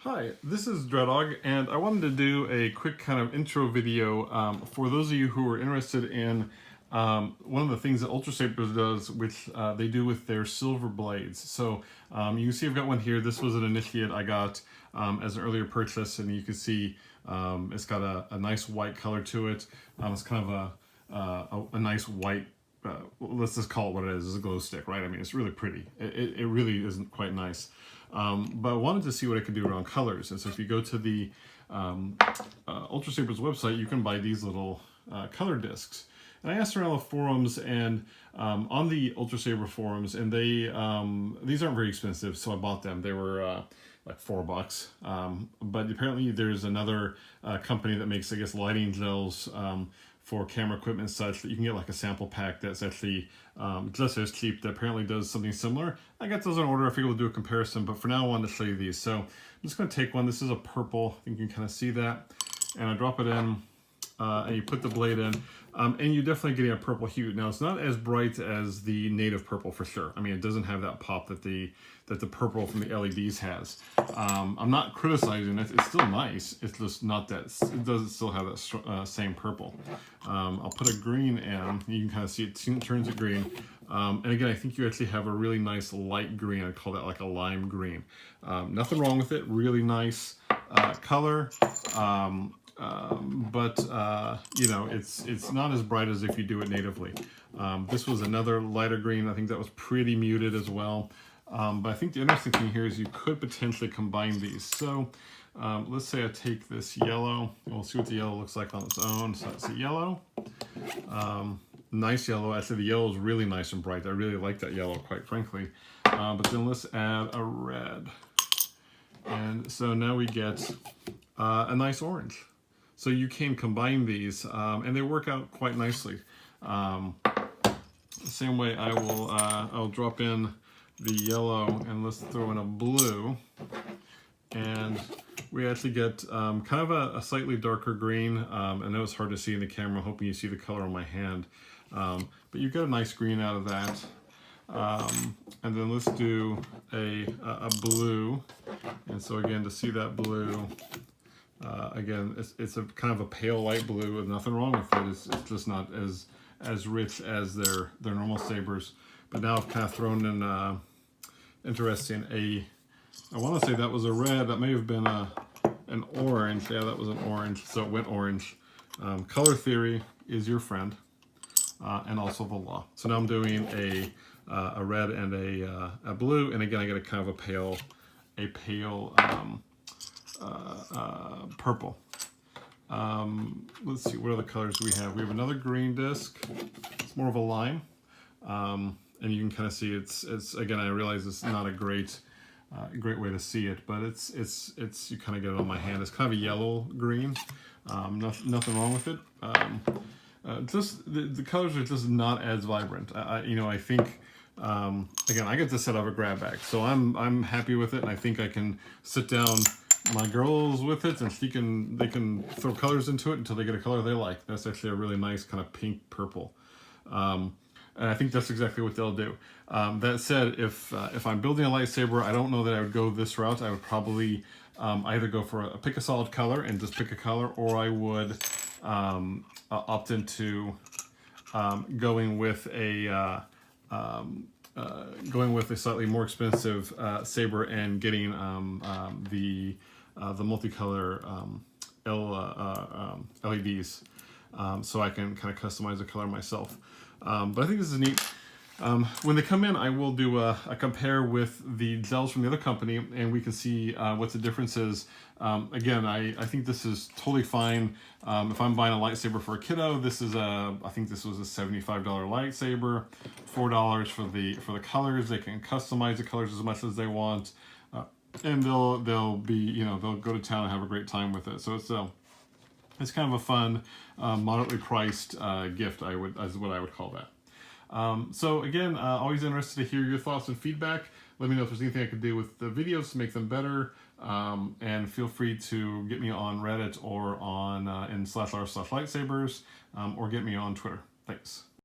Hi, this is Dreadog, and I wanted to do a quick kind of intro video for those of you who are interested in one of the things that Ultrasabers does, which they do with their silver blades. So you can see I've got one here. This was an initiate I got as an earlier purchase, and you can see it's got a nice white color to it. It's kind of a nice white, let's just call it what it is. It's a glow stick, right? I mean, it's really pretty. It really isn't quite nice. But I wanted to see what I could do around colors. And so if you go to the Ultrasabers website, you can buy these little color discs. And I asked around the forums and on the Ultrasaber forums, and they these aren't very expensive, so I bought them. They were like $4. But apparently there's another company that makes, I guess, lighting gels for camera equipment and such that you can get like a sample pack that's actually just as cheap that apparently does something similar. I got those on order. I figured we'll do a comparison, but for now I wanted to show you these. So I'm just going to take one. This is a purple. I think you can kind of see that. And I drop it in and you put the blade in. And you're definitely getting a purple hue. Now, it's not as bright as the native purple for sure. I mean, it doesn't have that pop that the purple from the LEDs has. I'm not criticizing it. It's still nice. It's just not that, it doesn't still have that same purple. I'll put a green in. You can kind of see it turns it green. And again, I think you actually have a really nice light green. I call that like a lime green. Nothing wrong with it. Really nice color. But you know, it's not as bright as if you do it natively. This was another lighter green. I think that was pretty muted as well. But I think the interesting thing here is you could potentially combine these. So let's say I take this yellow, and we'll see what the yellow looks like on its own. So that's the yellow. Nice yellow. Actually, the yellow is really nice and bright. I really like that yellow, quite frankly. But then let's add a red. And so now we get a nice orange. So you can combine these, and they work out quite nicely. The same way I will, I'll drop in the yellow, and let's throw in a blue, and we actually get kind of a slightly darker green. I know it's hard to see in the camera. I'm hoping you see the color on my hand, but you get a nice green out of that. And then let's do a blue, and so again, to see that blue. Again, it's a kind of a pale light blue, and nothing wrong with it. It's just not as rich as their normal sabers. But now I've kind of thrown in interesting I want to say that was a red. That may have been an orange. Yeah, that was an orange. So it went orange. Color theory is your friend, and also the law. So now I'm doing a red and a blue, and again I get a kind of a pale purple. Let's see, what other colors do we have? We have another green disc. It's more of a lime, and you can kind of see it's again, I realize it's not a great way to see it, but it's you kind of get it on my hand. It's kind of a yellow green. Nothing wrong with it. Just the colors are just not as vibrant. You know, I think. Again, I get to set up a grab bag, so I'm happy with it, and I think I can sit down my girls with it, and they can throw colors into it until they get a color they like. That's actually a really nice kind of pink purple, and I think that's exactly what they'll do. That said, if I'm building a lightsaber, I don't know that I would go this route. I would probably either go for pick a solid color and just pick a color, or I would opt into going with a slightly more expensive saber and getting the multicolor LEDs, so I can kind of customize the color myself. But I think this is neat. When they come in, I will do a compare with the gels from the other company, and we can see what the difference is. Again, I think this is totally fine. If I'm buying a lightsaber for a kiddo, I think this was a $75 lightsaber, $4 for the colors. They can customize the colors as much as they want, and they'll be, you know, they'll go to town and have a great time with it. So it's kind of a fun, moderately priced gift. Is what I would call that. So again, always interested to hear your thoughts and feedback. Let me know if there's anything I could do with the videos to make them better. And feel free to get me on Reddit or on in /r/lightsabers, or get me on Twitter. Thanks.